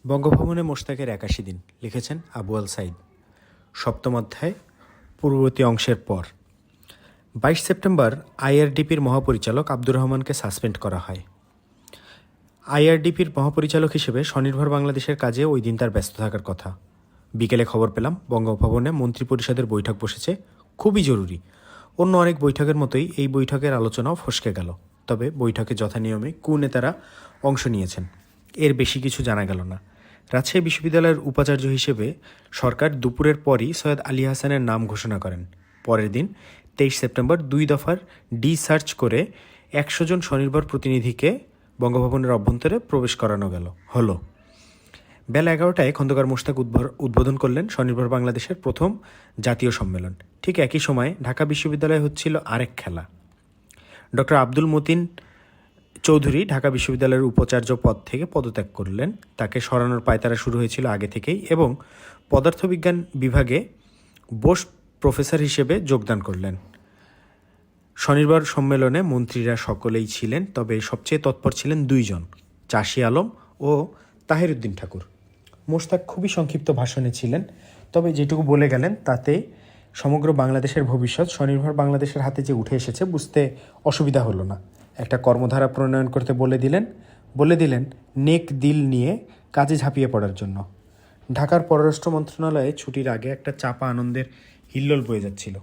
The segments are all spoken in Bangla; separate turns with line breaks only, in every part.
বঙ্গভবনে মোশতাকের ৮১ দিন লিখেছেন আবু আল সাইদ। সপ্তম অধ্যায়, পূর্ববর্তী অংশের পর। ২২ সেপ্টেম্বর আইআরডিপির মহাপরিচালক আব্দুর রহমানকে সাসপেন্ড করা হয়। আইআরডিপির মহাপরিচালক হিসেবে স্বনির্ভর বাংলাদেশের কাজে ওই দিন তার ব্যস্ত থাকার কথা। বিকেলে খবর পেলাম বঙ্গভবনে মন্ত্রিপরিষদের বৈঠক বসেছে, খুবই জরুরি। অন্য অনেক বৈঠকের মতোই এই বৈঠকের আলোচনাও ফসকে গেল। তবে বৈঠকে যথানিয়মে নেতারা অংশ নিয়েছেন, এর বেশি কিছু জানা গেল না। রাজশাহী বিশ্ববিদ্যালয়ের উপাচার্য হিসেবে সরকার দুপুরের পরই সৈয়দ আলী হাসানের নাম ঘোষণা করেন। পরের দিন ২৩ সেপ্টেম্বর ২ দফার সার্চ করে ১০০ জন স্বনির্ভর প্রতিনিধিকে বঙ্গভবনের অভ্যন্তরে প্রবেশ করানো হলো। বেলা ১১টায় খন্দকার মোশতাক উদ্বোধন করলেন স্বনির্ভর বাংলাদেশের প্রথম জাতীয় সম্মেলন। ঠিক একই সময়ে ঢাকা বিশ্ববিদ্যালয়ে হচ্ছিল আরেক খেলা। ডক্টর আব্দুল মতিন চৌধুরী ঢাকা বিশ্ববিদ্যালয়ের উপাচার্য পদ থেকে পদত্যাগ করলেন। তাকে সরানোর পায়তারা শুরু হয়েছিল আগে থেকেই এবং পদার্থবিজ্ঞান বিভাগে বোস প্রফেসর হিসেবে যোগদান করলেন। স্বনির্ভর সম্মেলনে মন্ত্রীরা সকলেই ছিলেন, তবে সবচেয়ে তৎপর ছিলেন দুইজন, চাষী আলম ও তাহিরউদ্দিন ঠাকুর। মোশতাক খুবই সংক্ষিপ্ত ভাষণে ছিলেন, তবে যেটুকু বলে গেলেন তাতে সমগ্র বাংলাদেশের ভবিষ্যৎ স্বনির্ভর বাংলাদেশের হাতে যে উঠে এসেছে বুঝতে অসুবিধা হলো না। একটা কর্মধারা প্রণয়ন করতে বলে দিলেন নেক দিল নিয়ে কাজে ঝাঁপিয়ে পড়ার জন্য। ঢাকার পররাষ্ট্র মন্ত্রণালয়ে ছুটির আগে একটা চাপা আনন্দের হিল্লোল বয়ে যাচ্ছিল।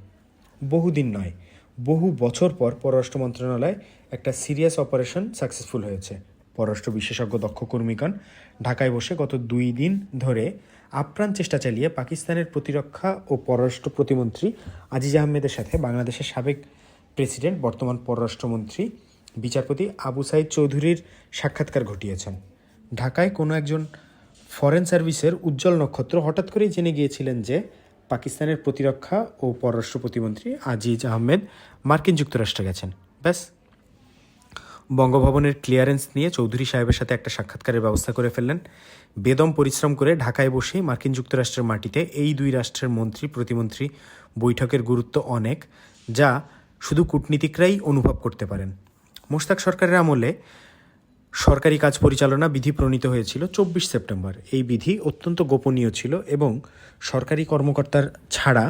বহুদিন নয়, বহু বছর পর পররাষ্ট্র মন্ত্রণালয় একটা সিরিয়াস অপারেশন সাকসেসফুল হয়েছে। পররাষ্ট্র বিশেষজ্ঞ দক্ষ কর্মীগণ ঢাকায় বসে গত ২ দিন ধরে আপ্রাণ চেষ্টা চালিয়ে পাকিস্তানের প্রতিরক্ষা ও পররাষ্ট্র প্রতিমন্ত্রী আজিজ আহমেদের সাথে বাংলাদেশের সাবেক প্রেসিডেন্ট, বর্তমান পররাষ্ট্রমন্ত্রী বিচারপতি আবু সাইদ চৌধুরীর সাক্ষাৎকার ঘটিয়েছেন। ঢাকায় কোনো একজন ফরেন সার্ভিসের উজ্জ্বল নক্ষত্র হঠাৎ করেই জেনে গিয়েছিলেন যে পাকিস্তানের প্রতিরক্ষা ও পররাষ্ট্র প্রতিমন্ত্রী আজিজ আহমেদ মার্কিন যুক্তরাষ্ট্রে গেছেন। ব্যাস, বঙ্গভবনের ক্লিয়ারেন্স নিয়ে চৌধুরী সাহেবের সাথে একটা সাক্ষাৎকারের ব্যবস্থা করে ফেললেন। বেদম পরিশ্রম করে ঢাকায় বসেই মার্কিন যুক্তরাষ্ট্রের মাটিতে এই দুই রাষ্ট্রের মন্ত্রী প্রতিমন্ত্রী বৈঠকের গুরুত্ব অনেক, যা শুধু কূটনীতিকরাই অনুভব করতে পারেন। মোশতাক সরকারের আমলে সরকারি কাজ পরিচালনা বিধি প্রণীত হয়েছিল ২৪ সেপ্টেম্বর। এই বিধি অত্যন্ত গোপনীয় ছিল এবং সরকারি কর্মকর্তার ছাড়া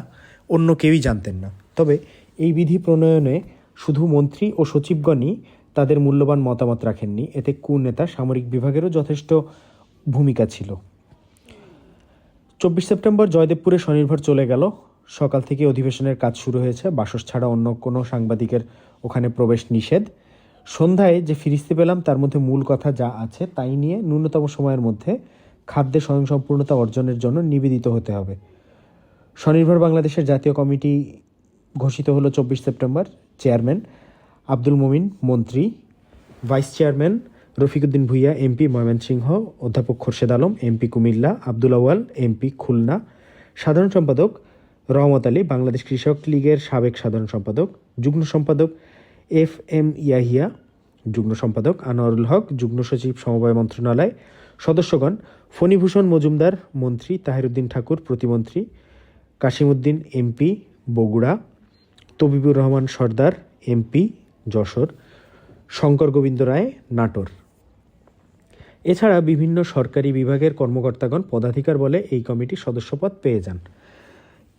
অন্য কেউই জানতেন না। তবে এই বিধি প্রণয়নে শুধু মন্ত্রী ও সচিবগণই তাদের মূল্যবান মতামত রাখেননি, এতে নেতা সামরিক বিভাগেরও যথেষ্ট ভূমিকা ছিল। ২৪ সেপ্টেম্বর জয়দেবপুরে স্বনির্ভর চলে গেল। সকাল থেকে অধিবেশনের কাজ শুরু হয়েছে। বাসস ছাড়া অন্য কোনো সাংবাদিকের ওখানে প্রবেশ নিষেধ। সন্ধ্যায় যে ফিরিস্তি পেলাম তার মধ্যে মূল কথা যা আছে তাই নিয়ে ন্যূনতম সময়ের মধ্যে খাদ্যে স্বয়ংসম্পূর্ণতা অর্জনের জন্য নিবেদিত হতে হবে। স্বনির্ভর বাংলাদেশের জাতীয় কমিটি ঘোষিত হলো ২৪ সেপ্টেম্বর। চেয়ারম্যান আব্দুল মমিন মন্ত্রী, vice chairman Rafiquddin Bhuiyan MP Mymensingh, অধ্যাপক খোরশেদ আলম এমপি কুমিল্লা, আব্দুল আউয়াল এমপি খুলনা, সাধারণ সম্পাদক রহমত আলী বাংলাদেশ কৃষক লীগের সাবেক সাধারণ সম্পাদক, যুগ্ম সম্পাদক FM ইয়াহিয়া, যুগ্ম সম্পাদক আনোয়ারুল হক, যুগ্ম সচিব সমবায় মন্ত্রণালয়, সদস্যগণ ফণীভূষণ মজুমদার মন্ত্রী, তাহিরউদ্দিন ঠাকুর প্রতিমন্ত্রী, কাশিমউদ্দিন এমপি বগুড়া, তবিবুর রহমান সর্দার এমপি যশোর, শঙ্কর গোবিন্দ রায় নাটোর। এছাড়া বিভিন্ন সরকারি বিভাগের কর্মকর্তাগণ পদাধিকার বলে এই কমিটির সদস্যপদ পেয়ে যান।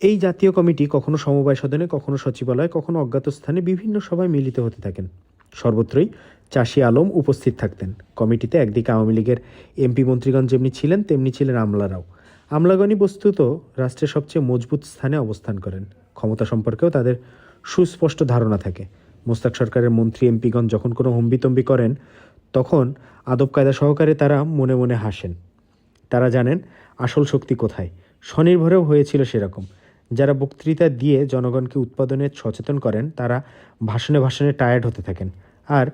এই জাতীয় কমিটি কখনো সমবায় সদনে, কখনো সচিবালয়, কখনো অজ্ঞাত স্থানে বিভিন্ন সভায় মিলিত হতে থাকেন। সর্বত্রই চাষী আলম উপস্থিত থাকতেন। কমিটিতে একদিকে আওয়ামী লীগের এমপি মন্ত্রীগণ যেমনি ছিলেন তেমনি ছিলেন আমলারাও। আমলাগণই বস্তুত রাষ্ট্রের সবচেয়ে মজবুত স্থানে অবস্থান করেন। ক্ষমতা সম্পর্কেও তাদের সুস্পষ্ট ধারণা থাকে। মোশতাক সরকারের মন্ত্রী এমপিগণ যখন কোনো হম্বিতম্বি করেন তখন আদব কায়দা সহকারে তারা মনে মনে হাসেন। তারা জানেন আসল শক্তি কোথায়। স্বনির্ভরেও হয়েছিল সেরকম। যারা বক্তৃতা দিয়ে জনগণকে উৎপাদনে সচেতন করেন তারা ভাষণে ভাষণে টায়ার্ড হতে থাকেন, আর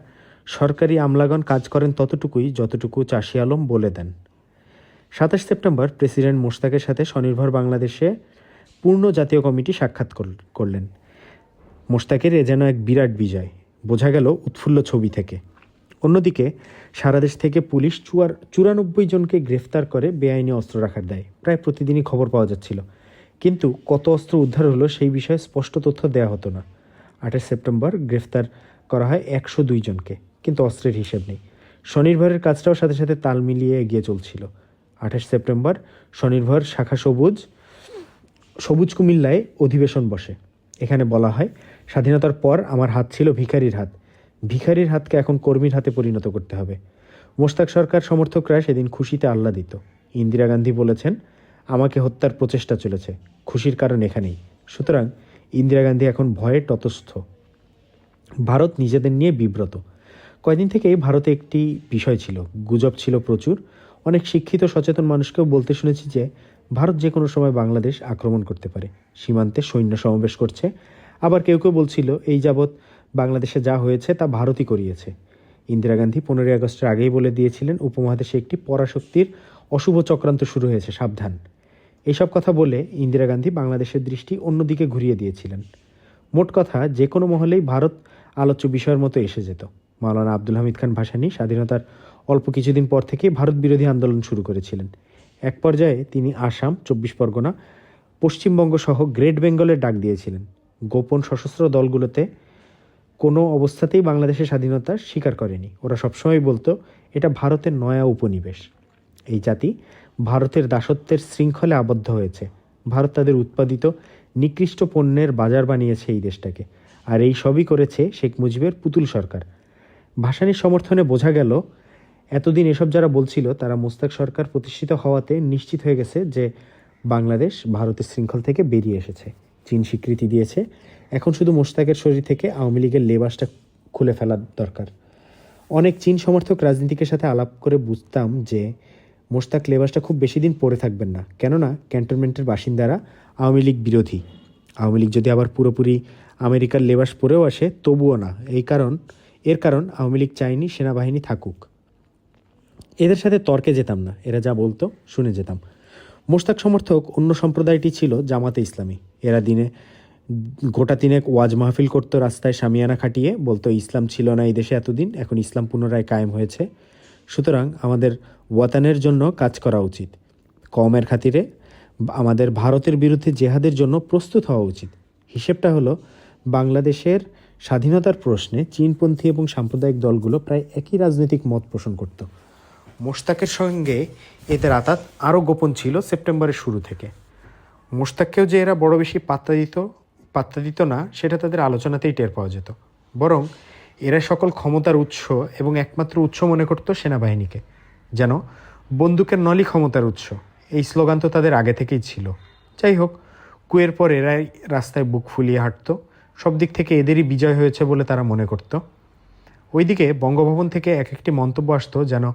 সরকারি আমলাগণ কাজ করেন ততটুকুই যতটুকু চাষী আলম বলে দেন। ২৭ সেপ্টেম্বর প্রেসিডেন্ট মোশতাকের সাথে স্বনির্ভর বাংলাদেশে পূর্ণ জাতীয় কমিটি সাক্ষাৎ করলেন। মোশতাকের এ যেন এক বিরাট বিজয়, বোঝা গেল উৎফুল্ল ছবি থেকে। অন্যদিকে সারা দেশ থেকে পুলিশ ৯৪ জনকে গ্রেফতার করে বেআইনি অস্ত্র রাখার দায়। প্রায় প্রতিদিনই খবর পাওয়া যাচ্ছিল, কিন্তু কত অস্ত্র উদ্ধার হলো সেই বিষয়ে স্পষ্ট তথ্য দেওয়া হতো না। ২৮ সেপ্টেম্বর গ্রেফতার করা হয় ১০২ জনকে, কিন্তু অস্ত্রের হিসেব নেই। স্বনির্ভরের কাজটাও সাথে সাথে তাল মিলিয়ে এগিয়ে চলছিল। সেপ্টেম্বর স্বনির্ভর শাখা সবুজ কুমিল্লায় অধিবেশন বসে। এখানে বলা হয়, স্বাধীনতার পর আমার হাত ছিল ভিখারির হাত, ভিখারির হাতকে এখন কর্মীর হাতে পরিণত করতে হবে। মোশতাক সরকার সমর্থকরা সেদিন খুশিতে আহ্লাদিত। ইন্দিরা গান্ধী বলেছেন, আমাকে হত্যার প্রচেষ্টা চলেছে, খুশির কারণ এখানেই। সুতরাং ইন্দিরা গান্ধী এখন ভয়ে ততস্থ। ভারত নিজেদের নিয়ে বিব্রত। কয়দিন থেকেই ভারতে একটি বিষয় ছিল, গুজব ছিল প্রচুর। অনেক শিক্ষিত সচেতন মানুষকেও বলতে শুনেছি যে ভারত যে কোনো সময় বাংলাদেশ আক্রমণ করতে পারে, সীমান্তে সৈন্য সমাবেশ করছে। আবার কেউ কেউ বলছিল, এই যাবৎ বাংলাদেশে যা হয়েছে তা ভারতই করিয়েছে। ইন্দিরা গান্ধী 15ই আগস্টের আগেই বলে দিয়েছিলেন, উপমহাদেশে একটি পরাশক্তির অশুভ চক্রান্ত শুরু হয়েছে, সাবধান। এইসব কথা বলে ইন্দিরা গান্ধী বাংলাদেশের দৃষ্টি অন্যদিকে ঘুরিয়ে দিয়েছিলেন। মোট কথা, যে কোনো মহলেই ভারত আলোচ্য বিষয়ের মতো এসে যেত। মাওলানা আব্দুল হামিদ খান ভাসানী স্বাধীনতার অল্প কিছুদিন পর থেকেই ভারত বিরোধী আন্দোলন শুরু করেছিলেন। এক পর্যায়ে তিনি আসাম, 24 পরগনা, পশ্চিমবঙ্গ সহ গ্রেট বেঙ্গলের ডাক দিয়েছিলেন। গোপন সশস্ত্র দলগুলোতে কোনো অবস্থাতেই বাংলাদেশের স্বাধীনতা স্বীকার করেনি। ওরা সবসময় বলতো, এটা ভারতের নয়া উপনিবেশ। এই জাতি ভারতের দাসত্বের শৃঙ্খলে আবদ্ধ হয়েছে। ভারত তাদের উৎপাদিত নিকৃষ্ট পণ্যের বাজার বানিয়েছে এই দেশটাকে। আর এই সবই করেছে শেখ মুজিবের পুতুল সরকার। ভাসানীর সমর্থনে বোঝা গেল, এতদিন এসব যারা বলছিল তারা মোশতাক সরকার প্রতিষ্ঠিত হওয়াতে নিশ্চিত হয়ে গেছে যে বাংলাদেশ ভারতের শৃঙ্খল থেকে বেরিয়ে এসেছে। চীন স্বীকৃতি দিয়েছে, এখন শুধু মোশতাকের শরীর থেকে আওয়ামী লীগের লেবাসটা খুলে ফেলা দরকার। অনেক চীন সমর্থক রাজনীতিকের সাথে আলাপ করে বুঝতাম যে মোশতাক লেবাসটা খুব বেশি দিন পরে থাকবেন না, কেননা ক্যান্টনমেন্টের বাসিন্দারা আওয়ামী লীগ বিরোধী। আওয়ামী লীগ যদি আবার পুরোপুরি আমেরিকার লেবাস পরেও আসে তবুও না। এর কারণ আওয়ামী লীগ চায়নি সেনাবাহিনী থাকুক। এদের সাথে তর্কে যেতাম না, এরা যা বলতো শুনে যেতাম। মোশতাক সমর্থক অন্য সম্প্রদায়টি ছিল জামাতে ইসলামী। এরা দিনে গোটা তিনেক ওয়াজ মাহফিল করতো, রাস্তায় শামিয়ানা খাটিয়ে বলতো, ইসলাম ছিল না এই দেশে এতদিন, এখন ইসলাম পুনরায় কায়েম হয়েছে, সুতরাং আমাদের ওয়াতানের জন্য কাজ করা উচিত। কওমের খাতিরে আমাদের ভারতের বিরুদ্ধে জেহাদের জন্য প্রস্তুত হওয়া উচিত। হিসেবটা হলো, বাংলাদেশের স্বাধীনতার প্রশ্নে চীনপন্থী এবং সাম্প্রদায়িক দলগুলো প্রায় একই রাজনৈতিক মত পোষণ করত। মোশতাকের সঙ্গে এদের আতাত আরও গোপন ছিল সেপ্টেম্বরের শুরু থেকে। মোশতাককেও যে এরা বড় বেশি পাত্তা দিত না, সেটা তাদের আলোচনাতেই টের পাওয়া যেত। বরং এরা সকল ক্ষমতার উৎস এবং একমাত্র উৎস মনে করত সেনাবাহিনীকে, যেন বন্দুকের নলই ক্ষমতার উৎস। এই স্লোগান তো তাদের আগে থেকেই ছিল। যাই হোক, কুয়ের পর এরাই রাস্তায় বুক ফুলিয়ে হাঁটত। সব দিক থেকে এদেরই বিজয় হয়েছে বলে তারা মনে করত। ওইদিকে বঙ্গভবন থেকে এক একটি মন্তব্য আসতো, যেন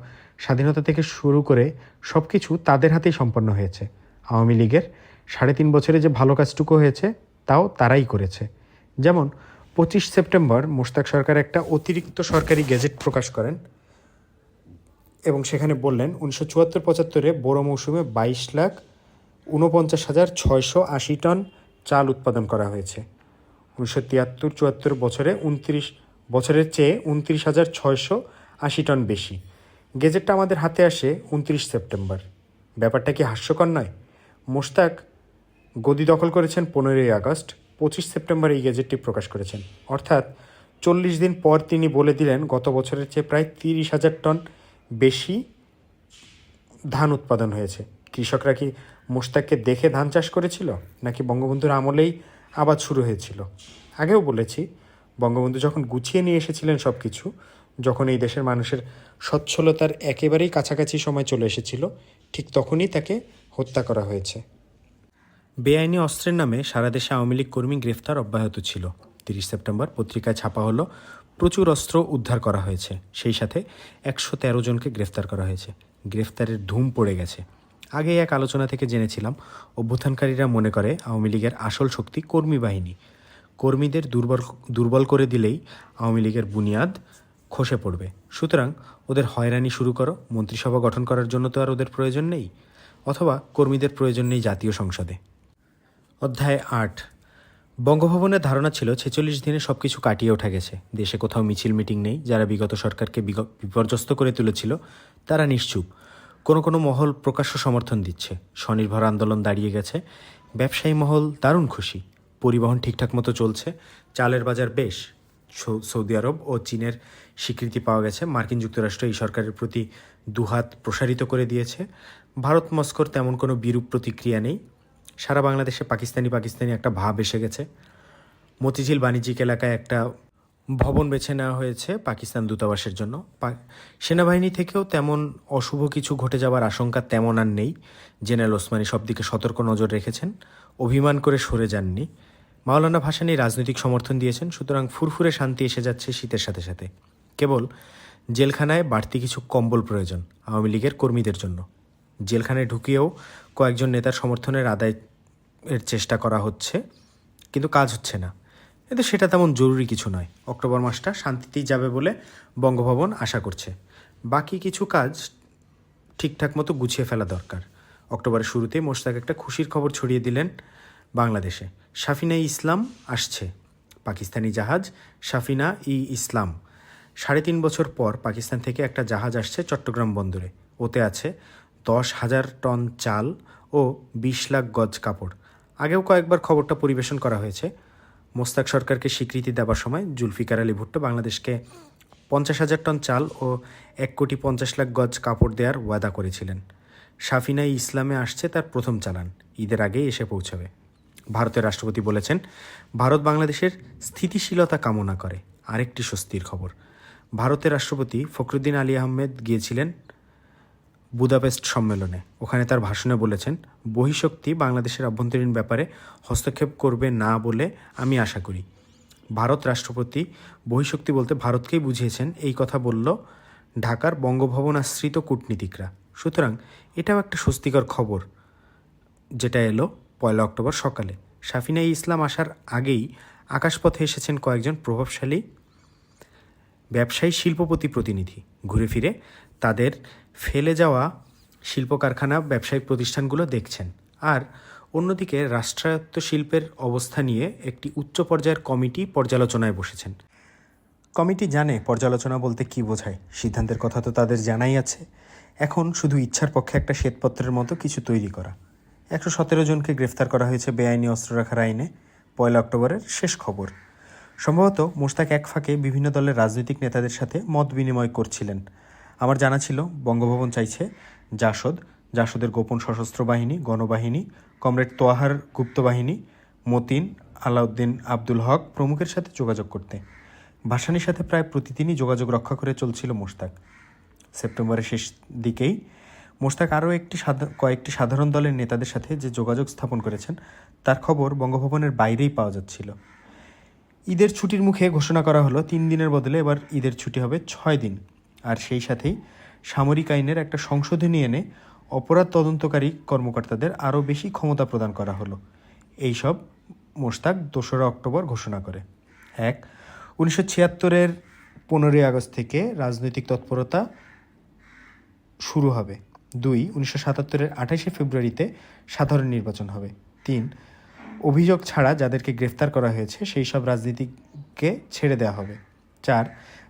স্বাধীনতা থেকে শুরু করে সব কিছু তাদের হাতেই সম্পন্ন হয়েছে। আওয়ামী লীগের 3.5 বছরে যে ভালো কাজটুকু হয়েছে তাও তারাই করেছে। যেমন 25 সেপ্টেম্বর মোশতাক সরকার একটা অতিরিক্ত সরকারি গেজেট প্রকাশ করেন এবং সেখানে বললেন, 1974-75 বোরো মৌসুমে 22,49,680 টন চাল উৎপাদন করা হয়েছে। 1973-74 বছরের চেয়ে 29,680 টন বেশি। গেজেটটা আমাদের হাতে আসে 29 সেপ্টেম্বর। ব্যাপারটা কি হাস্যকর নয়? মোশতাক গদি দখল করেছেন 15ই আগস্ট, 25 সেপ্টেম্বর এই গেজেটটি প্রকাশ করেছেন। অর্থাৎ 40 দিন পর তিনি বলে দিলেন গত বছরের চেয়ে প্রায় 30,000 টন বেশি ধান উৎপাদন হয়েছে। কৃষকরা কি মোশতাককে দেখে ধান চাষ করেছিল, নাকি বঙ্গবন্ধুর আমলেই আবাদ শুরু হয়েছিল? আগেও বলেছি, বঙ্গবন্ধু যখন গুছিয়ে নিয়ে এসেছিলেন সব কিছু, যখন এই দেশের মানুষের সচ্ছলতার একেবারেই কাছাকাছি সময় চলে এসেছিল, ঠিক তখনই তাকে হত্যা করা হয়েছে। বেআইনি অস্ত্রের নামে সারা দেশে আওয়ামী লীগ কর্মী গ্রেফতার অব্যাহত ছিল। 30 সেপ্টেম্বর পত্রিকায় ছাপা হলো, প্রচুর অস্ত্র উদ্ধার করা হয়েছে। সেই সাথে 113 জনকে গ্রেফতার করা হয়েছে। গ্রেফতারের ধুম পড়ে গেছে। আগে এক আলোচনা থেকে জেনেছিলাম, অভ্যুত্থানকারীরা মনে করে আওয়ামী লীগের আসল শক্তি কর্মী বাহিনী। কর্মীদের দুর্বল করে দিলেই আওয়ামী লীগের বুনিয়াদ খসে পড়বে। সুতরাং ওদের হয়রানি শুরু করো। মন্ত্রিসভা গঠন করার জন্য তো আর ওদের প্রয়োজন নেই, অথবা কর্মীদের প্রয়োজন নেই জাতীয় সংসদে। অধ্যায় 8। বঙ্গভবনের ধারণা ছিল 46 দিনে সব কিছু কাটিয়ে ওঠা গেছে। দেশে কোথাও মিছিল মিটিং নেই। যারা বিগত সরকারকে বিপর্যস্ত করে তুলেছিল তারা নিশ্চুপ। কোনো মহল প্রকাশ্য সমর্থন দিচ্ছে। স্বনির্ভর আন্দোলন দাঁড়িয়ে গেছে। ব্যবসায়ী মহল দারুণ খুশি। পরিবহন ঠিকঠাক মতো চলছে। চালের বাজার বেশ। সৌদি আরব ও চীনের স্বীকৃতি পাওয়া গেছে। মার্কিন যুক্তরাষ্ট্র এই সরকারের প্রতি দুহাত প্রসারিত করে দিয়েছে। ভারত মস্কোর তেমন কোনো বিরূপ প্রতিক্রিয়া নেই। সারা বাংলাদেশে পাকিস্তানি একটা ভাব এসে গেছে। মতিঝিল বাণিজ্যিক এলাকায় একটা ভবন বেছে নেওয়া হয়েছে পাকিস্তান দূতাবাসের জন্য। সেনাবাহিনী থেকেও তেমন অশুভ কিছু ঘটে যাওয়ার আশঙ্কা তেমন আর নেই। জেনারেল ওসমানী সব দিকে সতর্ক নজর রেখেছেন, অভিমান করে সরে যাননি। মাওলানা ভাসানী রাজনৈতিক সমর্থন দিয়েছেন, সুতরাং ফুরফুরে শান্তি এসে যাচ্ছে শীতের সাথে সাথে। কেবল জেলখানায় বাড়তি কিছু কম্বল প্রয়োজন আওয়ামী লীগের কর্মীদের জন্য। জেলখানায় ঢুকিয়েও কয়েকজন নেতার সমর্থনের আদায়ের চেষ্টা করা হচ্ছে, কিন্তু কাজ হচ্ছে না। কিন্তু সেটা তেমন জরুরি কিছু নয়। অক্টোবর মাসটা শান্তিতেই যাবে বলে বঙ্গভবন আশা করছে। বাকি কিছু কাজ ঠিকঠাক মতো গুছিয়ে ফেলা দরকার। অক্টোবরের শুরুতে মোশতাক একটা খুশির খবর ছড়িয়ে দিলেন বাংলাদেশে। সাফিনা ইসলাম আসছে। পাকিস্তানি জাহাজ সাফিনা ইসলাম 3.5 বছর পর পাকিস্তান থেকে একটা জাহাজ আসছে চট্টগ্রাম বন্দরে। ওতে আছে 10,000 টন চাল ও 20 লাখ গজ কাপড়। আগেও কয়েকবার খবরটা পরিবেশন করা হয়েছে। মোশতাক সরকারকে স্বীকৃতি দেওয়ার সময় জুলফিকার আলী ভুট্টো বাংলাদেশকে 50,000 টন চাল ও 1,50,00,000 গজ কাপড় দেওয়ার ওয়াদা করেছিলেন। সাফিনা ইসলামে আসছে তার প্রথম চালান, ঈদের আগেই এসে পৌঁছাবে। ভারতের রাষ্ট্রপতি বলেছেন, ভারত বাংলাদেশের স্থিতিশীলতা কামনা করে। আরেকটি স্বস্তির খবর, ভারতের রাষ্ট্রপতি ফখরুদ্দিন আলী আহমেদ গিয়েছিলেন বুদাপেস্ট সম্মেলনে। ওখানে তার ভাষণে বলেছেন, বহিঃশক্তি বাংলাদেশের অভ্যন্তরীণ ব্যাপারে হস্তক্ষেপ করবে না বলে আমি আশা করি। ভারত রাষ্ট্রপতি বহিঃশক্তি বলতে ভারতকেই বুঝিয়েছেন, এই কথা বলল ঢাকার বঙ্গভবন আশ্রিত কূটনীতিকরা। সুতরাং এটাও একটা স্বস্তিকর খবর, যেটা এলো 1 অক্টোবর সকালে। সাফিনা ইসলাম আসার আগেই আকাশপথে এসেছেন কয়েকজন প্রভাবশালী ব্যবসায়ী শিল্পপতি প্রতিনিধি। ঘুরে ফিরে তাদের ফেলে যাওয়া শিল্প কারখানা ব্যবসায়িক প্রতিষ্ঠানগুলো দেখছেন। আর অন্যদিকে রাষ্ট্রায়ত্ত শিল্পের অবস্থা নিয়ে একটি উচ্চ পর্যায়ের কমিটি পর্যালোচনায় বসেছেন। কমিটি জানে পর্যালোচনা বলতে কী বোঝায়, সিদ্ধান্তের কথা তো তাদের জানাই আছে। এখন শুধু ইচ্ছার পক্ষে একটা শ্বেতপত্রের মতো কিছু তৈরি করা। 117 জনকে গ্রেফতার করা হয়েছে বেআইনি অস্ত্র রাখার আইনে। 1 অক্টোবরের শেষ খবর। সম্ভবত মোশতাক এক ফাঁকে বিভিন্ন দলের রাজনৈতিক নেতাদের সাথে মত বিনিময় করছিলেন। আমার জানা ছিল বঙ্গভবন চাইছে জাসদের গোপন সশস্ত্র বাহিনী, গণবাহিনী, কমরেড তোয়াহার গুপ্ত বাহিনী, মতিন, আলাউদ্দিন আব্দুল হক প্রমুখের সাথে যোগাযোগ করতে। ভাসানীর সাথে প্রায় প্রতিদিনই যোগাযোগ রক্ষা করে চলছিল মোশতাক। সেপ্টেম্বরের শেষ দিকেই মোশতাক আরও কয়েকটি সাধারণ দলের নেতাদের সাথে যে যোগাযোগ স্থাপন করেছেন তার খবর বঙ্গভবনের বাইরেই পাওয়া যাচ্ছিল। ঈদের ছুটির মুখে ঘোষণা করা হলো 3 দিনের বদলে এবার ঈদের ছুটি হবে 6 দিন। আর সেই সাথেই সামরিক আইনের একটা সংশোধনী এনে অপরাধ তদন্তকারী কর্মকর্তাদের আরও বেশি ক্ষমতা প্রদান করা হলো। এইসব মোশতাক 2 অক্টোবর ঘোষণা করে। 1. 1976-এর 15ই আগস্ট থেকে রাজনৈতিক তৎপরতা শুরু হবে। 2. 1977-এর 28শে ফেব্রুয়ারিতে সাধারণ নির্বাচন হবে। 3. অভিযোগ ছাড়া যাদেরকে গ্রেফতার করা হয়েছে সেই সব রাজনীতিককে ছেড়ে দেওয়া হবে। 4.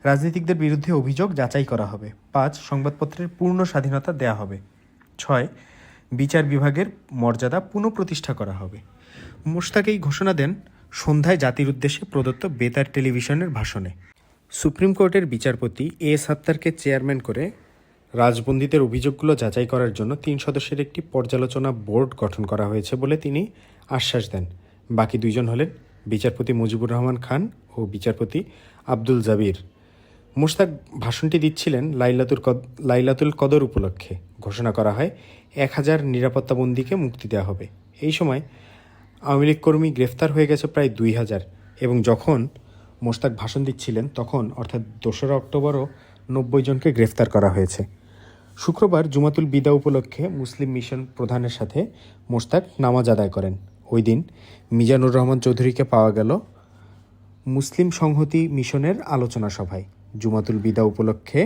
রাজনীতিকদের বিরুদ্ধে অভিযোগ যাচাই করা হবে। 5. সংবাদপত্রের পূর্ণ স্বাধীনতা দেয়া হবে। 6. বিচার বিভাগের মর্যাদা পুনঃপ্রতিষ্ঠা করা হবে। মোশতাক এই ঘোষণা দেন সন্ধ্যায় জাতির উদ্দেশ্যে প্রদত্ত বেতার টেলিভিশনের ভাষণে। সুপ্রিম কোর্টের বিচারপতি সাত্তারকে চেয়ারম্যান করে রাজবন্দীদের অভিযোগগুলো যাচাই করার জন্য 3 সদস্যের একটি পর্যালোচনা বোর্ড গঠন করা হয়েছে বলে তিনি আশ্বাস দেন। বাকি 2 জন হলেন বিচারপতি মুজিবুর রহমান খান ও বিচারপতি আব্দুল জাবির। মোশতাক ভাষণটি দিচ্ছিলেন লাইলাতুল কদর উপলক্ষে। ঘোষণা করা হয় 1000 নিরাপত্তাবন্দীকে মুক্তি দেওয়া হবে। এই সময় আওয়ামী লীগ কর্মী গ্রেফতার হয়ে গেছে প্রায় 2000। এবং যখন মোশতাক ভাষণ দিচ্ছিলেন তখন অর্থাৎ 2 অক্টোবরও 90 জনকে গ্রেফতার করা হয়েছে। শুক্রবার জুমাতুল বিদা উপলক্ষে মুসলিম মিশন প্রধানের সাথে মোশতাক নামাজ আদায় করেন। ওই দিন মিজানুর রহমান চৌধুরীকে পাওয়া গেল মুসলিম সংহতি মিশনের আলোচনা সভায়। জুমাতুল বিদা উপলক্ষে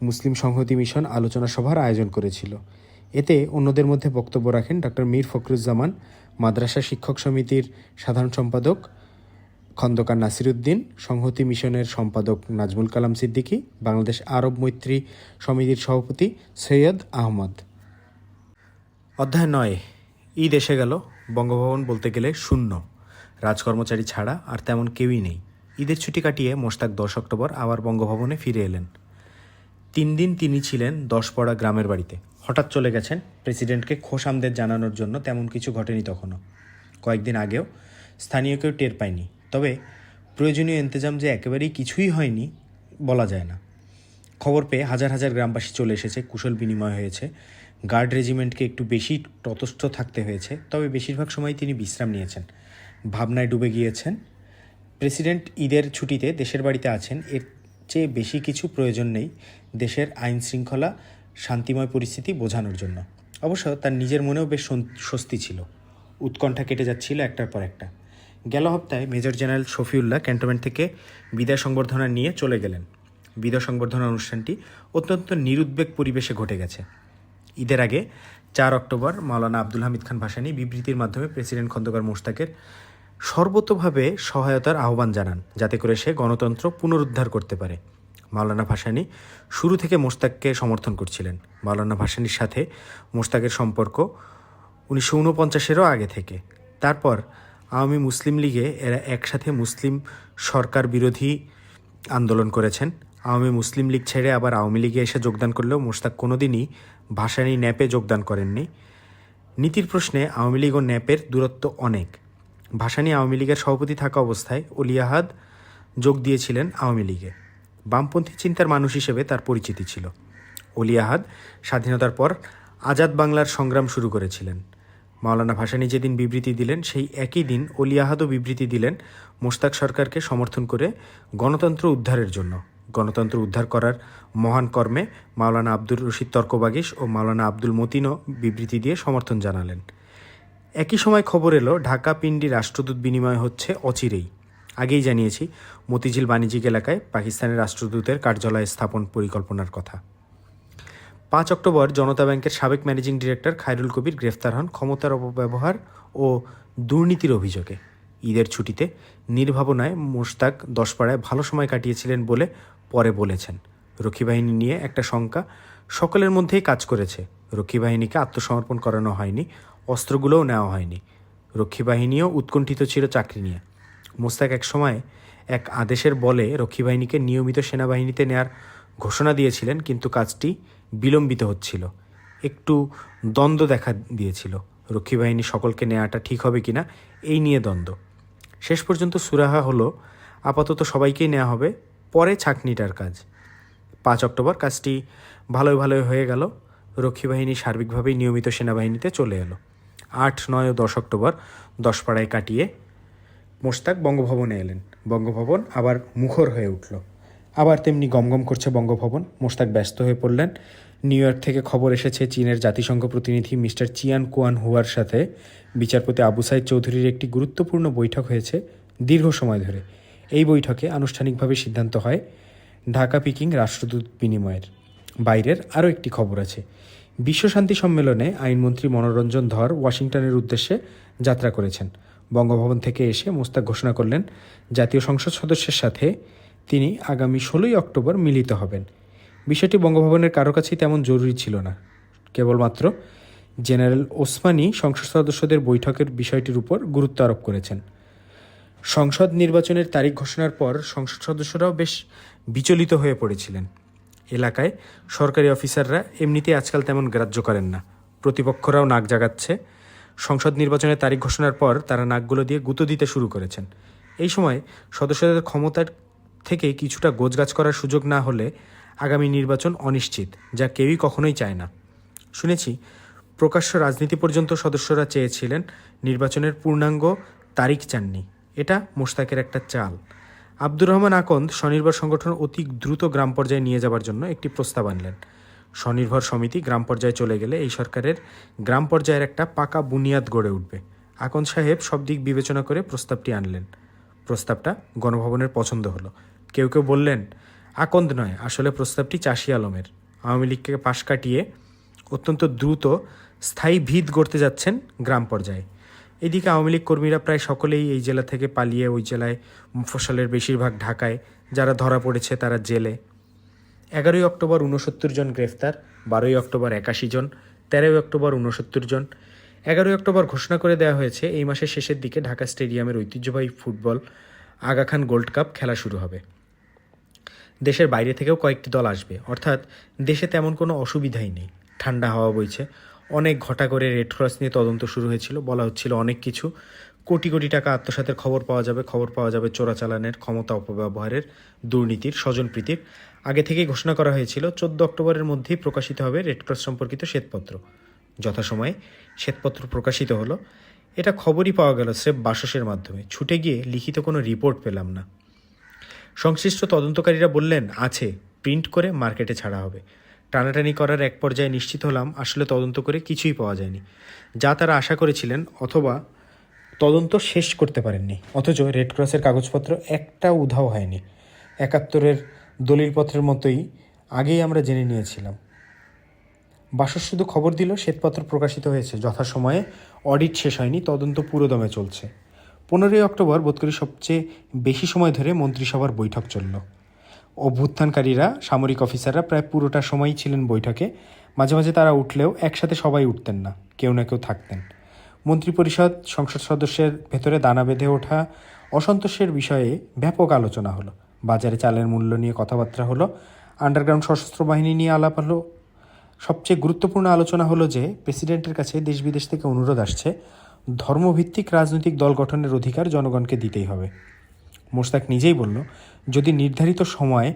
মুসলিম সংহতি মিশন আলোচনা সভার আয়োজন করেছিল। এতে অন্যদের মধ্যে বক্তব্য রাখেন ডক্টর মীর ফখরুজ্জামান, মাদ্রাসা শিক্ষক সমিতির সাধারণ সম্পাদক খন্দকার নাসিরউদ্দিন, সংহতি মিশনের সম্পাদক নাজমুল কালাম সিদ্দিকী, বাংলাদেশ আরব মৈত্রী সমিতির সভাপতি সৈয়দ আহমদ। অধ্যায় 9। ঈদ এসে গেল। বঙ্গভবন বলতে গেলে শূন্য। রাজকর্মচারী ছাড়া আর তেমন কেউই নেই। ঈদের ছুটি কাটিয়ে মোশতাক 10 অক্টোবর আবার বঙ্গভবনে ফিরে এলেন। 3 দিন তিনি ছিলেন 10পড়া গ্রামের বাড়িতে। হঠাৎ চলে গেছেন প্রেসিডেন্টকে খোশামদেদ জানানোর জন্য, তেমন কিছু ঘটেনি তখনও। কয়েকদিন আগেও স্থানীয় কেউ টের পায়নি। তবে প্রয়োজনীয় ইন্তজাম যে একেবারেই কিছুই হয়নি বলা যায় না। খবর পেয়ে হাজার হাজার গ্রামবাসী চলে এসেছে, কুশল বিনিময় হয়েছে। গার্ড রেজিমেন্টকে একটু বেশি তটস্থ থাকতে হয়েছে, তবে বেশিরভাগ সময় তিনি বিশ্রাম নিয়েছেন, ভাবনায় ডুবে গিয়েছেন। প্রেসিডেন্ট ঈদের ছুটিতে দেশের বাড়িতে আছেন, এর চেয়ে বেশি কিছু প্রয়োজন নেই দেশের আইন শৃঙ্খলা, শান্তিময় পরিস্থিতি বোঝানোর জন্য। অবশ্য তার নিজের মনেও বেশ স্বস্তি ছিল। উৎকণ্ঠা কেটে যাচ্ছিল একটার পর একটা। গেল হপ্তাহে মেজর জেনারেল শফিউল্লাহ ক্যান্টনমেন্ট থেকে বিদায় সংবর্ধনা নিয়ে চলে গেলেন। বিদায় সংবর্ধনা অনুষ্ঠানটি অত্যন্ত নিরুদ্বেগ পরিবেশে ঘটে গেছে। ঈদের আগে 4 অক্টোবর মাওলানা আব্দুল হামিদ খান ভাসানী বিবৃতির মাধ্যমে প্রেসিডেন্ট খন্দকার মোশতাকের সর্বতোভাবে সহায়তার আহ্বান জানান, যাতে করে সে গণতন্ত্র পুনরুদ্ধার করতে পারে। মাওলানা ভাসানী শুরু থেকে মোশতাককে সমর্থন করছিলেন। মাওলানা ভাসানীর সাথে মোশতাকের সম্পর্ক 1949-এরও আগে থেকে। তারপর আওয়ামী মুসলিম লীগে এরা একসাথে মুসলিম সরকার বিরোধী আন্দোলন করেছেন। আওয়ামী মুসলিম লীগ ছেড়ে আবার আওয়ামী লীগে এসে যোগদান করলেও মোশতাক কোনোদিনই ভাসানী ন্যাপে যোগদান করেননি। নীতির প্রশ্নে আওয়ামী লীগ ও ন্যাপের দূরত্ব অনেক। ভাসানী আওয়ামী লীগের সভাপতি থাকা অবস্থায় অলি আহাদ যোগ দিয়েছিলেন আওয়ামী লীগে। বামপন্থী চিন্তার মানুষ হিসেবে তার পরিচিতি ছিল। অলি আহাদ স্বাধীনতার পর আজাদ বাংলার সংগ্রাম শুরু করেছিলেন। মাওলানা ভাসানী যেদিন বিবৃতি দিলেন, সেই একই দিন অলি আহাদও বিবৃতি দিলেন মোশতাক সরকারকে সমর্থন করে গণতন্ত্র উদ্ধারের জন্য। গণতন্ত্র উদ্ধার করার মহান কর্মে মাওলানা আব্দুর রশিদ তর্কবাগিশ ও মাওলানা আব্দুল মতিনও বিবৃতি দিয়ে সমর্থন জানালেন। একই সময় খবর এলো ঢাকা পিন্ডি রাষ্ট্রদূত বিনিময় হচ্ছে অচিরেই। আগেই জানিয়েছি মতিঝিল বাণিজ্যিক এলাকায় পাকিস্তানের রাষ্ট্রদূতের কার্যালয় স্থাপন পরিকল্পনার কথা। 5 অক্টোবর জনতা ব্যাংকের সাবেক ম্যানেজিং ডিরেক্টর খায়রুল কবির গ্রেফতার হন ক্ষমতার অপব্যবহার ও দুর্নীতির অভিযোগে। ঈদের ছুটিতে নির্ভাবনায় মোশতাক 10পাড়ায় ভালো সময় কাটিয়েছিলেন বলে পরে বলেছেন। রক্ষী বাহিনী নিয়ে একটা শঙ্কা সকলের মধ্যেই কাজ করেছে। রক্ষী বাহিনীকে আত্মসমর্পণ করানো হয়নি, অস্ত্রগুলোও নেওয়া হয়নি। রক্ষী বাহিনীও উৎকণ্ঠিত ছিল চাকরি নিয়ে। মোশতাক এক সময় এক আদেশের বলে রক্ষী বাহিনীকে নিয়মিত সেনাবাহিনীতে নেয়ার ঘোষণা দিয়েছিলেন, কিন্তু কাজটি বিলম্বিত হচ্ছিল। একটু দ্বন্দ্ব দেখা দিয়েছিল। রক্ষী বাহিনী সকলকে নেওয়াটা ঠিক হবে কিনা এই নিয়ে দ্বন্দ্ব। শেষ পর্যন্ত সুরাহা হলো আপাতত সবাইকেই নেওয়া হবে, পরে ছাঁকনিটার কাজ। 5 অক্টোবর কাজটি ভালোই হয়ে গেল। রক্ষী বাহিনী সার্বিকভাবেই নিয়মিত সেনাবাহিনীতে চলে এলো। 8, 9 ও 10 অক্টোবর 10পাড়ায় কাটিয়ে মোশতাক বঙ্গভবনে এলেন। বঙ্গভবন আবার মুখর হয়ে উঠল। আবার তেমনি গমগম করছে বঙ্গভবন। মোশতাক ব্যস্ত হয়ে পড়লেন। নিউ ইয়র্ক থেকে খবর এসেছে চীনের জাতিসংঘ প্রতিনিধি মিস্টার চিয়ান কুয়ান হুয়ার সাথে বিচারপতি আবু সাইদ চৌধুরীর একটি গুরুত্বপূর্ণ বৈঠক হয়েছে দীর্ঘ সময় ধরে। এই বৈঠকে আনুষ্ঠানিকভাবে সিদ্ধান্ত হয় ঢাকা পিকিং রাষ্ট্রদূত বিনিময়ের। বাইরের আরও একটি খবর আছে। বিশ্বশান্তি সম্মেলনে আইনমন্ত্রী মনোরঞ্জন ধর ওয়াশিংটনের উদ্দেশ্যে যাত্রা করেছেন। বঙ্গভবন থেকে এসে মোশতাক ঘোষণা করলেন জাতীয় সংসদ সদস্যের সাথে তিনি আগামী 16 অক্টোবর মিলিত হবেন। বিষয়টি বঙ্গভবনের কারো কাছেই তেমন জরুরি ছিল না। কেবলমাত্র জেনারেল ওসমানী সংসদ সদস্যদের বৈঠকের বিষয়টির উপর গুরুত্ব আরোপ করেছেন। সংসদ নির্বাচনের তারিখ ঘোষণার পর সংসদ সদস্যরাও বেশ বিচলিত হয়ে পড়েছিলেন। এলাকায় সরকারি অফিসাররা এমনিতেই আজকাল তেমন গ্রাহ্য করেন না। প্রতিপক্ষরাও নাক জাগাচ্ছে। সংসদ নির্বাচনের তারিখ ঘোষণার পর তারা নাকগুলো দিয়ে গুঁতো দিতে শুরু করেছেন। এই সময় সদস্যদের ক্ষমতার থেকে কিছুটা গোছগাছ করার সুযোগ না হলে আগামী নির্বাচন অনিশ্চিত, যা কেউই কখনোই চায় না। শুনেছি প্রকাশ্য রাজনীতি পর্যন্ত সদস্যরা চেয়েছিলেন, নির্বাচনের পূর্ণাঙ্গ তারিখ চাননি। এটা মোশতাকের একটা চাল। আব্দুর রহমান আকন্দ স্বনির্ভর সংগঠন অতি দ্রুত গ্রাম পর্যায়ে নিয়ে যাবার জন্য একটি প্রস্তাব আনলেন। স্বনির্ভর সমিতি গ্রাম পর্যায়ে চলে গেলে এই সরকারের গ্রাম পর্যায়ের একটা পাকা বুনিয়াদ গড়ে উঠবে। আকন্দ সাহেব সব দিক বিবেচনা করে প্রস্তাবটি আনলেন। প্রস্তাবটা গণভবনের পছন্দ হলো। কেউ কেউ বললেন আকন্দ নয়, আসলে প্রস্তাবটি চাষি আলমের। আওয়ামী লীগকে পাশ কাটিয়ে অত্যন্ত দ্রুত স্থায়ী ভিত গড়তে যাচ্ছেন গ্রাম পর্যায়ে। এদিকে আওয়ামী লীগ কর্মীরা প্রায় সকলেই এই জেলা থেকে পালিয়ে ওই জেলায়, মফস্বলের বেশিরভাগ ঢাকায়। যারা ধরা পড়েছে তারা জেলে। 11 অক্টোবর 69 জন গ্রেফতার, 12 অক্টোবর 81 জন, 13 অক্টোবর 69 জন। 11 অক্টোবর ঘোষণা করে দেওয়া হয়েছে এই মাসের শেষের দিকে ঢাকা স্টেডিয়ামের ঐতিহ্যবাহী football Aga Khan gold cup খেলা শুরু হবে। দেশের বাইরে থেকেও কয়েকটি দল আসবে, অর্থাৎ দেশে তেমন কোনো অসুবিধাই নেই। ঠান্ডা হাওয়া বইছে। অনেক ঘটা করে রেড ক্রস নিয়ে তদন্ত শুরু হয়েছিল, বলা হচ্ছিল অনেক কিছু। কোটি কোটি টাকা আত্মসাতের খবর পাওয়া যাবে চোরাচালানের, ক্ষমতা অপব্যবহারের, দুর্নীতির, স্বজনপ্রীতির। আগে থেকেই ঘোষণা করা হয়েছিল 14 অক্টোবরের মধ্যেই প্রকাশিত হবে রেড ক্রস সম্পর্কিত শ্বেতপত্র। যথাসময়ে শ্বেতপত্র প্রকাশিত হলো। এটা খবরই পাওয়া গেল স্রেফ বাসসের মাধ্যমে। ছুটে গিয়ে লিখিত কোনো রিপোর্ট পেলাম না। সংশ্লিষ্ট তদন্তকারীরা বললেন আছে, প্রিন্ট করে মার্কেটে ছাড়া হবে। টানাটানি করার এক পর্যায়ে নিশ্চিত হলাম আসলে তদন্ত করে কিছুই পাওয়া যায়নি, যা তারা আশা করেছিলেন, অথবা তদন্ত শেষ করতে পারেননি। অথচ রেড ক্রসের কাগজপত্র একটা উধাও হয়নি। 71-এর দলিলপত্রের মতোই আগেই আমরা জেনে নিয়েছিলাম। বাসস শুধু খবর দিল শ্বেতপত্র প্রকাশিত হয়েছে, যথাসময়ে অডিট শেষ হয়নি, তদন্ত পুরোদমে চলছে। 15ই অক্টোবর বোধ করি সবচেয়ে বেশি সময় ধরে মন্ত্রিসভার বৈঠক চলল। অভ্যুত্থানকারীরা, সামরিক অফিসাররা প্রায় পুরোটা সময়ই ছিলেন বৈঠকে। মাঝে মাঝে তারা উঠলেও একসাথে সবাই উঠতেন না, কেউ না কেউ থাকতেন। মন্ত্রিপরিষদ, সংসদ সদস্যের ভেতরে দানা বেঁধে ওঠা অসন্তোষের বিষয়ে ব্যাপক আলোচনা হলো। বাজারে চালের মূল্য নিয়ে কথাবার্তা হলো। আন্ডারগ্রাউন্ড সশস্ত্র বাহিনী নিয়ে আলাপ হলো। সবচেয়ে গুরুত্বপূর্ণ আলোচনা হলো যে প্রেসিডেন্টের কাছে দেশ বিদেশ থেকে অনুরোধ আসছে, ধর্মভিত্তিক রাজনৈতিক দল গঠনের অধিকার জনগণকে দিতেই হবে। মোশতাক নিজেই বলল, যদি নির্ধারিত সময়ে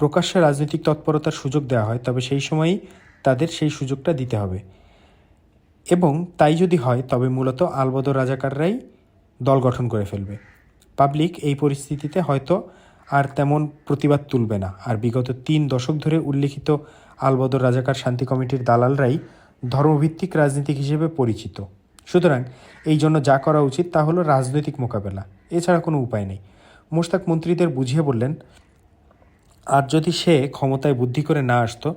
প্রকাশ্যে রাজনৈতিক তৎপরতার সুযোগ দেওয়া হয় তবে সেই সময়ই তাদের সেই সুযোগটা দিতে হবে, এবং তাই যদি হয় তবে মূলত আলবদর রাজাকাররাই দল গঠন করে ফেলবে। পাবলিক এই পরিস্থিতিতে হয়তো আর তেমন প্রতিবাদ তুলবে না, আর বিগত 3 দশক ধরে উল্লিখিত আলবদর রাজাকার শান্তি কমিটির দালালরাই ধর্মভিত্তিক রাজনীতিক হিসেবে পরিচিত। সুতরাং এই জন্য যা করা উচিত তা হলো রাজনৈতিক মোকাবেলা, এছাড়া কোনো উপায় নেই। মোশতাক মন্ত্রীদের বুঝিয়ে বললেন, আর যদি সে ক্ষমতায় বুদ্ধি করে না আসতো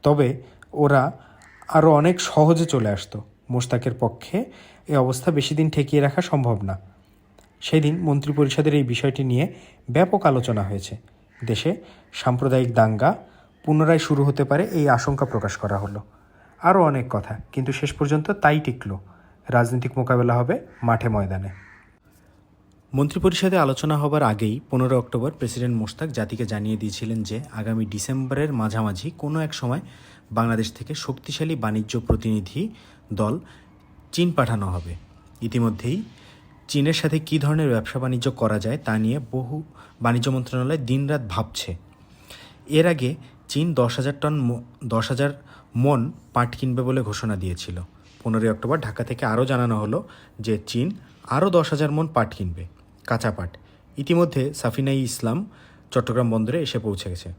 তবে ওরা আরও অনেক সহজে চলে আসতো। মোশতাকের পক্ষে এই অবস্থা বেশি দিন ঠেকিয়ে রাখা সম্ভব না। সেদিন মন্ত্রিপরিষদের এই বিষয়টি নিয়ে ব্যাপক আলোচনা হয়েছে। দেশে সাম্প্রদায়িক দাঙ্গা পুনরায় শুরু হতে পারে এই আশঙ্কা প্রকাশ করা হলো। আরও অনেক কথা, কিন্তু শেষ পর্যন্ত তাই টিকল, রাজনৈতিক মোকাবেলা হবে মাঠে ময়দানে। মন্ত্রিপরিষদে আলোচনা হবার আগেই 15 অক্টোবর প্রেসিডেন্ট মোশতাক জাতিকে জানিয়ে দিয়েছিলেন যে আগামী ডিসেম্বরের মাঝামাঝি কোনো এক সময় বাংলাদেশ থেকে শক্তিশালী বাণিজ্য প্রতিনিধি দল চীন পাঠানো হবে। ইতিমধ্যেই চীনের সাথে কী ধরনের ব্যবসা বাণিজ্য করা যায় তা নিয়ে বহু বাণিজ্য মন্ত্রণালয় দিনরাত ভাবছে। এর আগে চীন 10,000 মন পাট কিনবে বলে ঘোষণা দিয়েছিল। 15 অক্টোবর ঢাকা থেকে আরও জানানো হলো যে চীন আরও 10,000 মন পাট কিনবে, কাঁচা পাট। ইতিমধ্যে সাফিনাই ইসলাম চট্টগ্রাম বন্দরে এসে পৌঁছে গেছে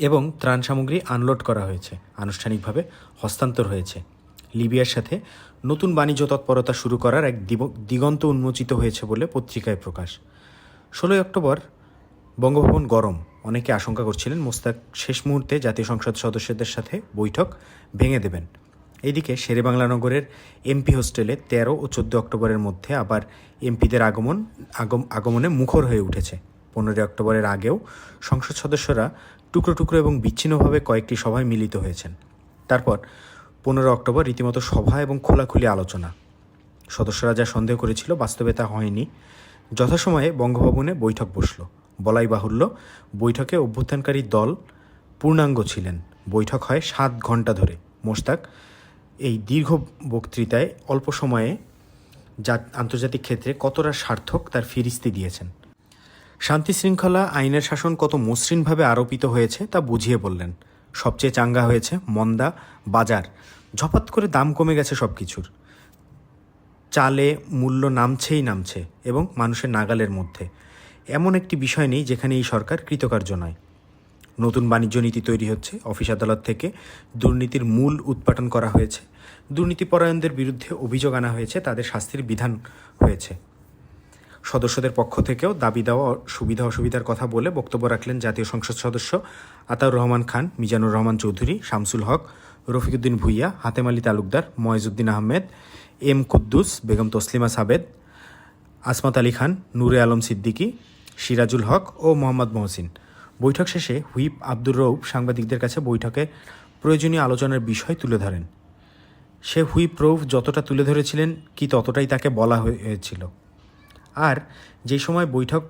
এবং ত্রাণ সামগ্রী আনলোড করা হয়েছে, আনুষ্ঠানিকভাবে হস্তান্তর হয়েছে। লিবিয়ার সাথে নতুন বাণিজ্য তৎপরতা শুরু করার এক দিগন্ত উন্মোচিত হয়েছে বলে পত্রিকায় প্রকাশ। 16 অক্টোবর বঙ্গভবন গরম। অনেকে আশঙ্কা করছিলেন মোশতাক শেষ মুহূর্তে জাতীয় সংসদ সদস্যদের সাথে বৈঠক ভেঙে দেবেন। এইদিকে শেরেবাংলা নগরের এমপি হোস্টেলে 13 ও 14 অক্টোবরের মধ্যে আবার এমপিদের আগমনে মুখর হয়ে উঠেছে। 15 অক্টোবরের আগেও সংসদ সদস্যরা টুকরো টুকরো এবং বিচ্ছিন্নভাবে কয়েকটি সভায় মিলিত হয়েছেন। তারপর 15 অক্টোবর রীতিমতো সভা এবং খোলাখুলি আলোচনা। সদস্যরা যা সন্দেহ করেছিল বাস্তবে তা হয়নি। যথাসময়ে বঙ্গভবনে বৈঠক বসল। বলাই বাহুল্য, বৈঠকে অভ্যুত্থানকারী দল পূর্ণাঙ্গ ছিলেন। বৈঠক হয় 7 ঘন্টা ধরে। মোশতাক এই দীর্ঘ বক্তৃতায় অল্প সময়ে আন্তর্জাতিক ক্ষেত্রে কতটা সার্থক তার ফিরিস্তি দিয়েছেন। শান্তি শৃঙ্খলা, আইনের শাসন কত মসৃণভাবে আরোপিত হয়েছে তা বুঝিয়ে বললেন। সবচেয়ে চাঙ্গা হয়েছে মন্দা বাজার, ঝপাত করে দাম কমে গেছে সব কিছুর। চালে মূল্য নামছে এবং মানুষের নাগালের মধ্যে। এমন একটি বিষয় নেই যেখানে এই সরকার কৃতকার্য নয়। নতুন বাণিজ্য নীতি তৈরি হচ্ছে। অফিস আদালত থেকে দুর্নীতির মূল উৎপাটন করা হয়েছে। দুর্নীতিপরায়ণদের বিরুদ্ধে অভিযোগ আনা হয়েছে, তাদের শাস্তির বিধান হয়েছে। সদস্যদের পক্ষ থেকেও দাবি দেওয়া সুবিধা অসুবিধার কথা বলে বক্তব্য রাখলেন জাতীয় সংসদ সদস্য আতাউর রহমান খান, মিজানুর রহমান চৌধুরী, শামসুল হক, রফিকুদ্দিন ভুইয়া, হাতেম আলী তালুকদার, ময়েজউদ্দিন আহমেদ, এম কুদ্দুস, বেগম তসলিমা সাবেদ, আসমাত আলী খান, নূরে আলম সিদ্দিকী, সিরাজুল হক ও মোহাম্মদ মহসিন। বৈঠক শেষে হুইপ আব্দুর রউফ সাংবাদিকদের কাছে বৈঠকে প্রয়োজনীয় আলোচনার বিষয় তুলে ধরেন। সে হুইপ রউফ যতটা তুলে ধরেছিলেন কি ততটাই তাকে বলা হয়েছিল। আর যে সময় বৈঠক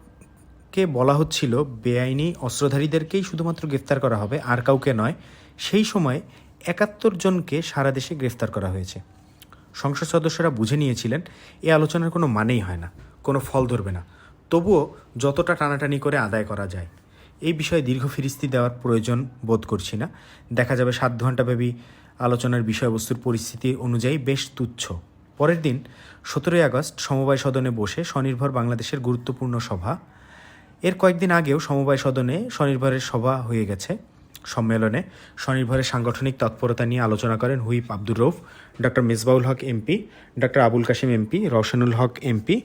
সরকারকে বলা হচ্ছিল বেআইনি অস্ত্রধারীদেরকেই শুধুমাত্র গ্রেফতার করা হবে, আর কাউকে নয়। সেই সময় ৭১ জনকে সারা দেশে গ্রেফতার করা হয়েছে। সংসদ সদস্যরা বুঝে নিয়েছিলেন এ আলোচনার কোনো মানেই হয় না, কোনো ফল ধরবে না, তবুও যতটা টানাটানি করে আদায় করা যায়। এই বিষয়ে দীর্ঘ ফিরিস্তি দেওয়ার প্রয়োজন বোধ করছি না। দেখা যাবে ৭ ঘণ্টাব্যাপী আলোচনার বিষয়বস্তুর পরিস্থিতি অনুযায়ী বেশ তুচ্ছ। পরের দিন ১৭ই আগস্ট সমবায় সদনে বসে স্বনির্ভর বাংলাদেশের গুরুত্বপূর্ণ সভা। এর কয়েকদিন আগেও সমবায় সদনে স্বনির্ভরের সভা হয়ে গেছে। সম্মেলনে স্বনির্ভরের সাংগঠনিক তৎপরতা নিয়ে আলোচনা করেন whip Abdur Rauf, doctor Misbaul Haque MP, doctor Abul Kashem MP, Roshnul Haque MP,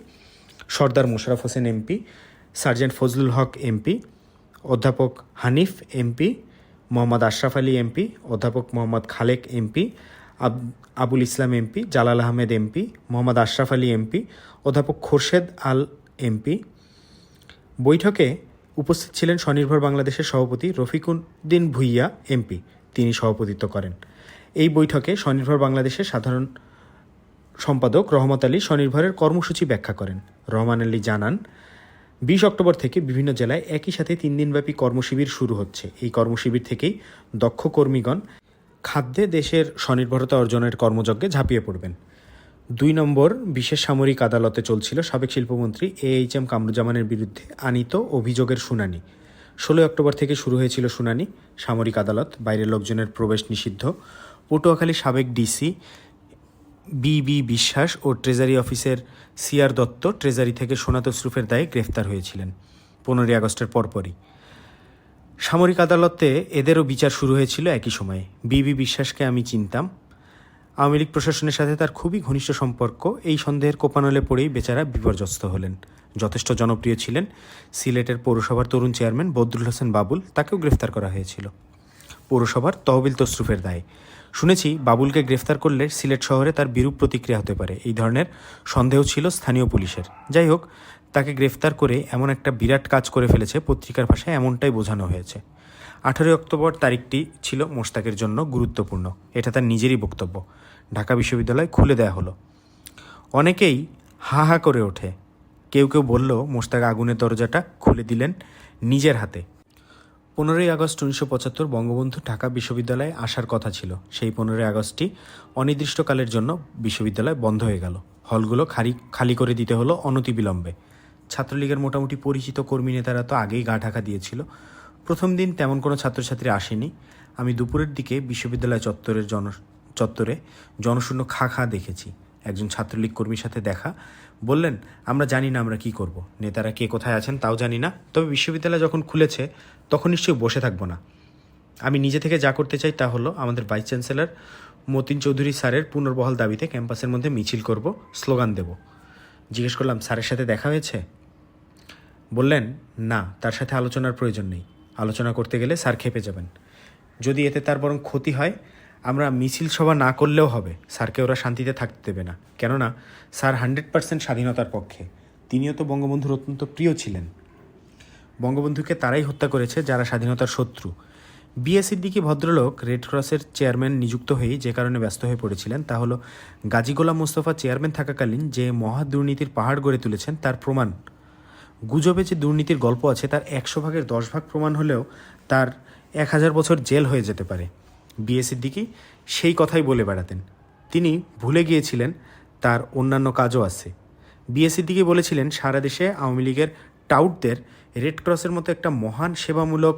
Sardar Mosharraf Hossain MP, sergeant Fazlul Haque MP, অধ্যাপক হানিফ এমপি, মোহাম্মদ আশরাফ আলী এমপি, অধ্যাপক Mohammad Khalek MP, Abul Islam MP, Jalal Ahmed MP, Mohammad Ashraf Ali MP, অধ্যাপক খোরশেদ আল এমপি। বৈঠকে উপস্থিত ছিলেন স্বনির্ভর বাংলাদেশের সভাপতি রফিকুদ্দিন ভুইয়া এমপি, তিনি সভাপতিত্ব করেন। এই বৈঠকে স্বনির্ভর বাংলাদেশের সাধারণ সম্পাদক রহমত আলী স্বনির্ভরের কর্মসূচি ব্যাখ্যা করেন। রহমান আলী জানান, ২০ অক্টোবর থেকে বিভিন্ন জেলায় একই সাথে ৩ দিনব্যাপী কর্মশিবির শুরু হচ্ছে। এই কর্মশিবির থেকেই দক্ষ কর্মীগণ খাদ্যে দেশের স্বনির্ভরতা অর্জনের কর্মযজ্ঞে ঝাঁপিয়ে পড়বেন। ২ নম্বর বিশেষ সামরিক আদালতে চলছিল সাবেক শিল্পমন্ত্রী AHM কামরুজ্জামানের বিরুদ্ধে আনীত অভিযোগের শুনানি। ১৬ অক্টোবর থেকে শুরু হয়েছিল শুনানি। সামরিক আদালত, বাইরের লোকজনের প্রবেশ নিষিদ্ধ। পটুয়াখালীর সাবেক ডিসি BB বিশ্বাস ও ট্রেজারি অফিসের CR দত্ত ট্রেজারি থেকে সোনা তসরুফের দায়ে গ্রেফতার হয়েছিলেন ১৫ই আগস্টের পরপরই। সামরিক আদালতে এদেরও বিচার শুরু হয়েছিল একই সময়ে। BB বিশ্বাসকে আমি চিনতাম। আওয়ামী লীগ প্রশাসনের সাথে তার খুবই ঘনিষ্ঠ সম্পর্ক। এই সন্দেহের কোপানলে পড়েই বেচারা বিপর্যস্ত হলেন। যথেষ্ট জনপ্রিয় ছিলেন। সিলেটের পৌরসভার তরুণ চেয়ারম্যান বদরুল হোসেন বাবুল, তাকেও গ্রেফতার করা হয়েছিল পৌরসভার তহবিল তসরুফের দায়ে। শুনেছি বাবুলকে গ্রেফতার করলে সিলেট শহরে তার বিরূপ প্রতিক্রিয়া হতে পারে, এই ধরনের সন্দেহ ছিল স্থানীয় পুলিশের। যাই হোক, তাকে গ্রেফতার করে এমন একটা বিরাট কাজ করে ফেলেছে, পত্রিকার ভাষায় এমনটাই বোঝানো হয়েছে। 18 অক্টোবর তারিখটি ছিল মোশতাকের জন্য গুরুত্বপূর্ণ, এটা তার নিজেরই বক্তব্য। ঢাকা বিশ্ববিদ্যালয় খুলে দেয়া হলো। অনেকেই হা হা করে ওঠে। কেউ কেউ বলল মোশতাক আগুনের দরজাটা খুলে দিলেন নিজের হাতে। 15ই আগস্ট 1975 বঙ্গবন্ধু ঢাকা বিশ্ববিদ্যালয়ে আসার কথা ছিল। সেই 15ই আগস্টটি অনির্দিষ্টকালের জন্য বিশ্ববিদ্যালয় বন্ধ হয়ে গেল। হলগুলো খালি করে দিতে হলো অনতিবিলম্বে। ছাত্রলীগের মোটামুটি পরিচিত কর্মী নেতারা তো আগেই গা ঢাকা দিয়েছিল। প্রথম দিন তেমন কোনো ছাত্রছাত্রী আসেনি। আমি দুপুরের দিকে বিশ্ববিদ্যালয় চত্বরে জনশূন্য খা দেখেছি। একজন ছাত্রলীগ কর্মীর সাথে দেখা। বললেন, আমরা জানি না আমরা কি করব, নেতারা কে কোথায় আছেন তাও জানি না, তবে বিশ্ববিদ্যালয় যখন খুলেছে তখন নিশ্চয়ই বসে থাকবো না। আমি নিজে থেকে যা করতে চাই তা হলো আমাদের ভাইস চ্যান্সেলর মতিন চৌধুরী স্যারের পুনর্বহাল দাবিতে ক্যাম্পাসের মধ্যে মিছিল করব, স্লোগান দেব। জিজ্ঞেস করলাম, স্যারের সাথে দেখা হয়েছে? বললেন, না, তার সাথে আলোচনার প্রয়োজন নেই। আলোচনা করতে গেলে স্যার খেপে যাবেন। যদি এতে তার বরং ক্ষতি হয়, আমরা মিছিল সভা না করলেও হবে, স্যারকে ওরা শান্তিতে থাকতে দেবে না। কেননা স্যার 100% স্বাধীনতার পক্ষে। তিনিও তো বঙ্গবন্ধুর অত্যন্ত প্রিয় ছিলেন। বঙ্গবন্ধুকে তারাই হত্যা করেছে যারা স্বাধীনতার শত্রু। BA সিদ্দিকী ভদ্রলোক রেড ক্রসের চেয়ারম্যান নিযুক্ত হয়েই যে কারণে ব্যস্ত হয়ে পড়েছিলেন তা হলো গাজী গোলাম মোস্তফা চেয়ারম্যান থাকাকালীন যে মহা দুর্নীতির পাহাড় গড়ে তুলেছেন তার প্রমাণ। গুজবে যে দুর্নীতির গল্প আছে তার 100 ভাগের 10 ভাগ প্রমাণ হলেও তার 1000 বছর জেল হয়ে যেতে পারে। BA সিদ্দিকী সেই কথাই বলে বেড়াতেন। তিনি ভুলে গিয়েছিলেন তার অন্যান্য কাজও আছে। BA সিদ্দিকী বলেছিলেন, সারা দেশে আওয়ামী লীগের টাউটদের রেড ক্রসের মতো একটা মহান সেবামূলক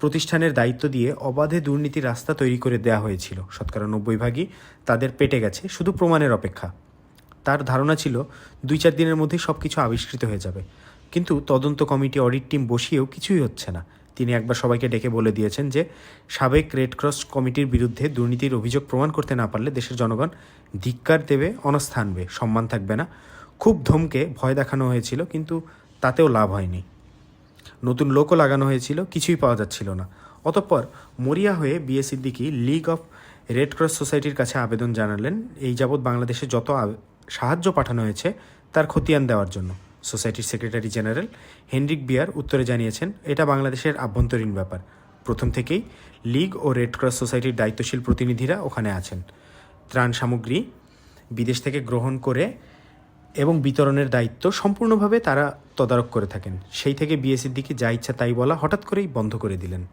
প্রতিষ্ঠানের দায়িত্ব দিয়ে অবাধে দুর্নীতির রাস্তা তৈরি করে দেওয়া হয়েছিল। 90% ভাগই তাদের পেটে গেছে, শুধু প্রমাণের অপেক্ষা। তার ধারণা ছিল 2-4 দিনের মধ্যেই সব কিছু আবিষ্কৃত হয়ে যাবে। কিন্তু তদন্ত কমিটি, অডিট টিম বসিয়েও কিছুই হচ্ছে না। তিনি একবার সবাইকে ডেকে বলে দিয়েছেন যে সাবেক রেড ক্রস কমিটির বিরুদ্ধে দুর্নীতির অভিযোগ প্রমাণ করতে না পারলে দেশের জনগণ ধিক্কার দেবে, অনাস্থা আনবে, সম্মান থাকবে না। খুব ধমকে ভয় দেখানো হয়েছিল, কিন্তু তাতেও লাভ হয়নি। নতুন লোকও লাগানো হয়েছিল, কিছুই পাওয়া যাচ্ছিল না। অতঃপর মরিয়া হয়ে BA Siddiqui league of red cross সোসাইটির কাছে আবেদন জানালেন এই যাবৎ বাংলাদেশে যত সাহায্য পাঠানো হয়েছে তার খতিয়ান দেওয়ার জন্য। সোসাইটির সেক্রেটারি জেনারেল হেনরিক বিয়ার উত্তরে জানিয়েছেন, এটা বাংলাদেশের আভ্যন্তরীণ ব্যাপার। প্রথম থেকেই লিগ ও রেড ক্রস সোসাইটির দায়িত্বশীল প্রতিনিধিরা ওখানে আছেন। ত্রাণ সামগ্রী বিদেশ থেকে গ্রহণ করে এবং বিতরণের দায়িত্ব সম্পূর্ণভাবে তারা তদারক করে থাকেন। সেই থেকে বিএ সিদ্দিকী যা ইচ্ছা তাই বলা হঠাৎ করেই বন্ধ করে দিলেন।